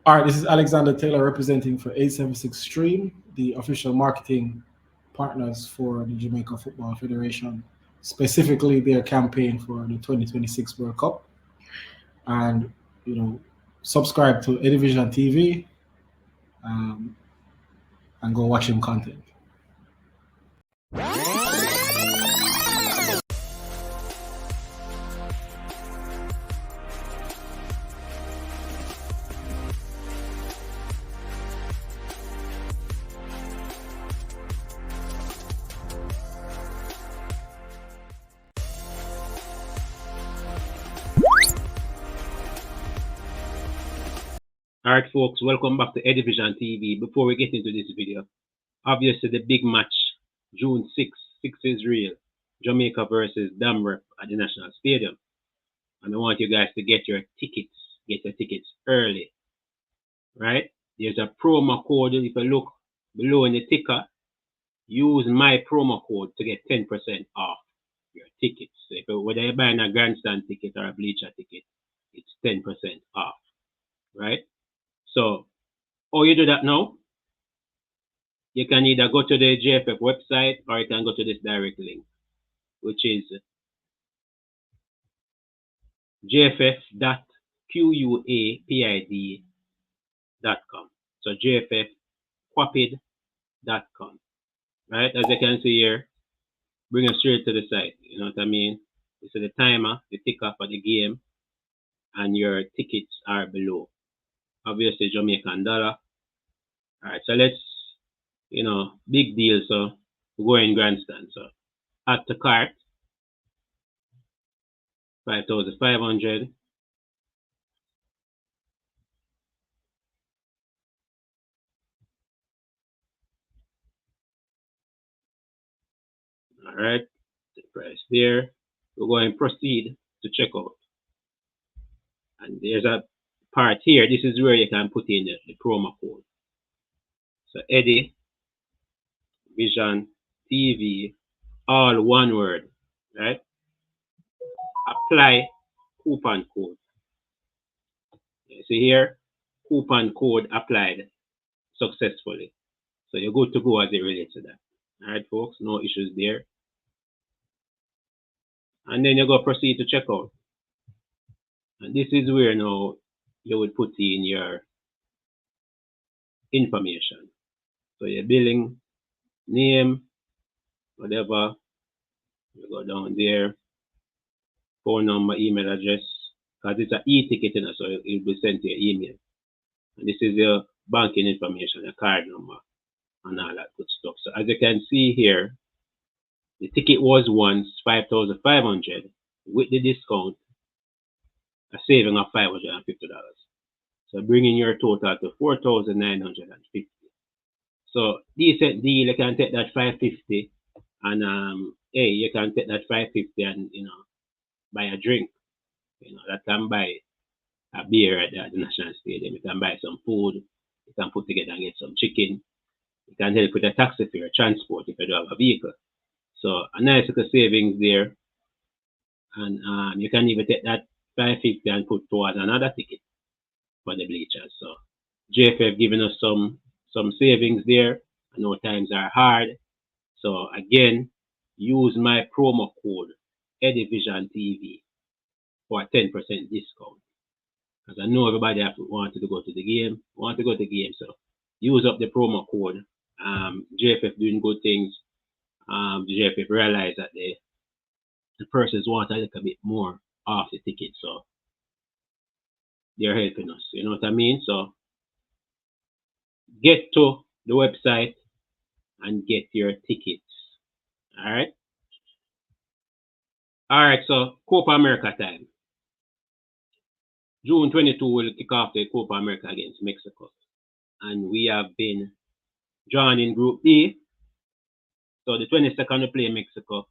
All right, this is Alexander Taylor representing for 876 Stream, the official marketing partners for the Jamaica Football Federation, specifically their campaign for the 2026 World Cup. And, you know, subscribe to Edivision TV um, and go watch him content. Alright folks, welcome back to Edivision TV. Before we get into this video, obviously the big match, June 6th, 6 is real. Jamaica versus Damrep at the National Stadium. And I want you guys to get your tickets early. Right? There's a promo code. If you look below in the ticker, use my promo code to get 10% off your tickets. So whether you're buying a grandstand ticket or a bleacher ticket, it's 10% off. Right? So, how you do that now? You can either go to the JFF website or you can go to this direct link, which is jff.quapid.com. So jffquapid.com. Right? As you can see here, bring it straight to the site. You know what I mean? This is the timer, the ticker for the game, and your tickets are below. Obviously, Jamaican dollar. Alright, so let's, big deal. So we go in grandstand. So add to cart, 5,500. Alright, the price there. We're going to proceed to checkout. And there's a part here. This is where you can put in the promo code. So Eddie Vision TV, all one word, right? Apply coupon code. You see here, coupon code applied successfully. So you're good to go as it relates to that. All right, folks, no issues there. And then you go proceed to checkout. And this is where now you would put in your information. So your billing, name, whatever. You go down there, phone number, email address, because it's an e-ticket, so it will be sent to your email. And this is your banking information, your card number, and all that good stuff. So as you can see here, the ticket was once 5,500 with the discount, a saving of $550. So bringing your total to 4,950. So decent deal. You can take that 550, and hey, you can take that 550 and buy a drink. That can buy a beer at the National Stadium. You can buy some food. You can put together and get some chicken. You can help with a taxi fare, transport if you don't have a vehicle. So a nice little savings there. And you can even take that 550 and put towards another ticket for the bleachers. So JFF giving us some savings there. I know times are hard. So again, use my promo code Edivision TV for a 10% discount. Because I know everybody wanted to go to the game, so use up the promo code. JFF doing good things. The JFF realized that the persons want a little bit more off the ticket, so they're helping us. You know what I mean? So get to the website and get your tickets. Alright? Alright, so Copa America time. June 22 will kick off the Copa America against Mexico. And we have been drawn in Group B. So the 22nd we play Mexico.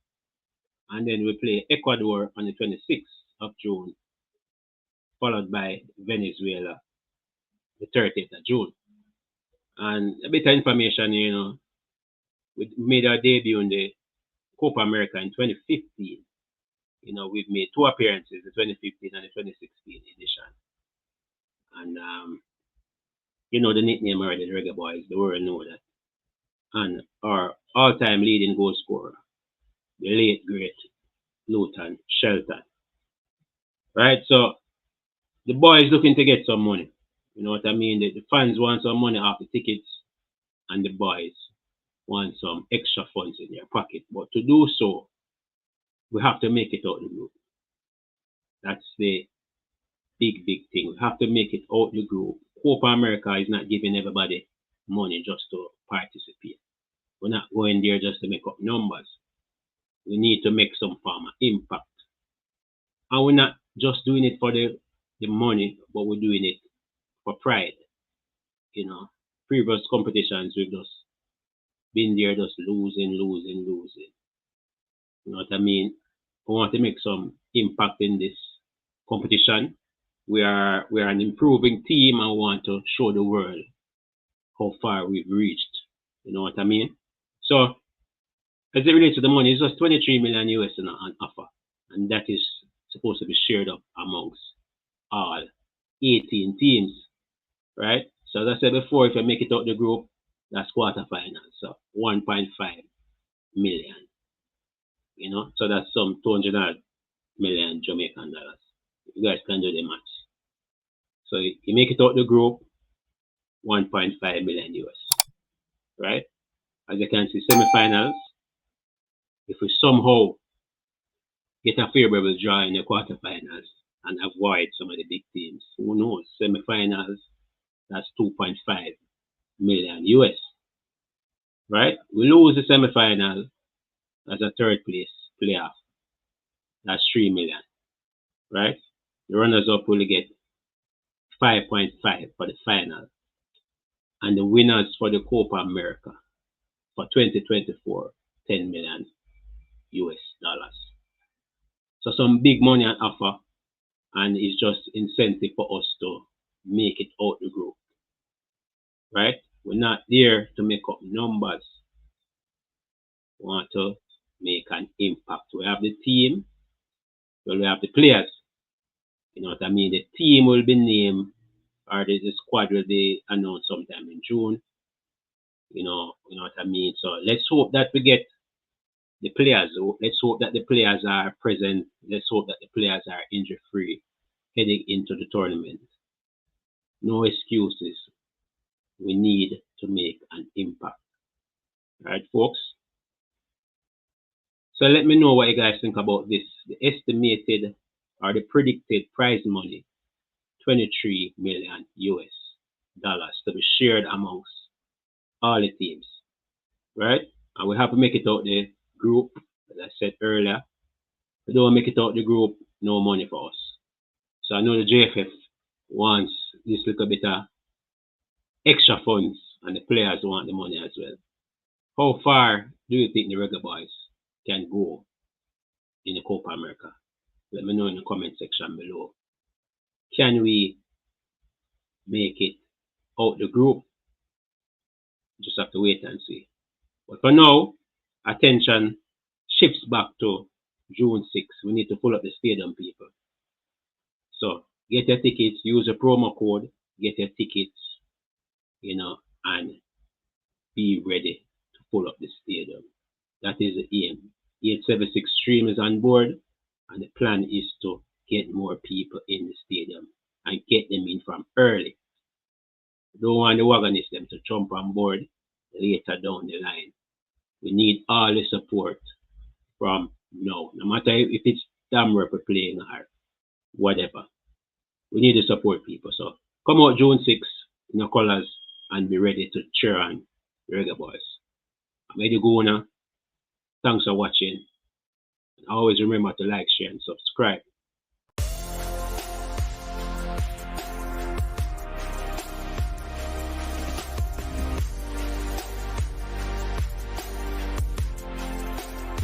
And then we play Ecuador on the 26th of June. Followed by Venezuela the 30th of June. And a bit of information, we made our debut in the Copa America in 2015. We've made 2 appearances, the 2015 and the 2016 edition. And You know the nickname already, the Reggae Boyz. The world know that. And our all-time leading goal scorer, the late great Luton Shelton. Right? So the boys looking to get some money. You know what I mean? The fans want some money off the tickets, and the boys want some extra funds in their pocket. But to do so, we have to make it out the group. That's the big thing. We have to make it out the group. Copa America is not giving everybody money just to participate. We're not going there just to make up numbers. We need to make some form of impact. And we're not just doing it for the money, but we're doing it for pride. You know, previous competitions we've just been there just losing. You know what I mean? We want to make some impact in this competition. We are an improving team and we want to show the world how far we've reached. You know what I mean? So as it relates to the money, it's just 23 million US on offer. And that is supposed to be shared up amongst all 18 teams. Right? So as I said before, if you make it out the group, that's quarterfinals. So 1.5 million. You know, so that's some 200 million Jamaican dollars. You guys can do the maths. So you make it out the group, 1.5 million US. Right? As you can see, semifinals. If we somehow get a favorable draw in the quarterfinals and avoid some of the big teams, who knows? Semifinals, that's 2.5 million US. Right? We lose the semifinal as a third place playoff. That's 3 million. Right? The runners up will get 5.5 for the final. And the winners for the Copa America for 2024, 10 million US dollars. So some big money on offer, and it's just incentive for us to make it out the group. Right? We're not there to make up numbers. We want to make an impact. We have the team, we have the players. You know what I mean? The team will be named, or the squad will be announced sometime in June. You know what I mean? So let's hope that we get the players. Let's hope that the players are present. Let's hope that the players are injury free heading into the tournament. No excuses. We need to make an impact. Alright, folks? So let me know what you guys think about this. The estimated or the predicted prize money, 23 million US dollars to be shared amongst all the teams. Right? And we have to make it out the group, as I said earlier. If we don't make it out the group, no money for us. So I know the JFF wants this little bit of extra funds, and the players want the money as well. How far do you think the Reggae Boyz can go in the Copa America? Let me know in the comment section below. Can we make it out the group? Just have to wait and see. But for now, attention shifts back to June 6th. We need to pull up the stadium, people. So get your tickets, use a promo code, get your tickets, and be ready to pull up the stadium. That is the aim. 876 Stream is on board, and the plan is to get more people in the stadium and get them in from early. Don't want the wagonists them to jump on board later down the line. We need all the support from now. No matter if it's Damrep playing or whatever. We need to support people. So come out June 6th in your colours and be ready to cheer on the Reggae Boyz. I'm Eddie Gona. Thanks for watching. And always remember to like, share, and subscribe.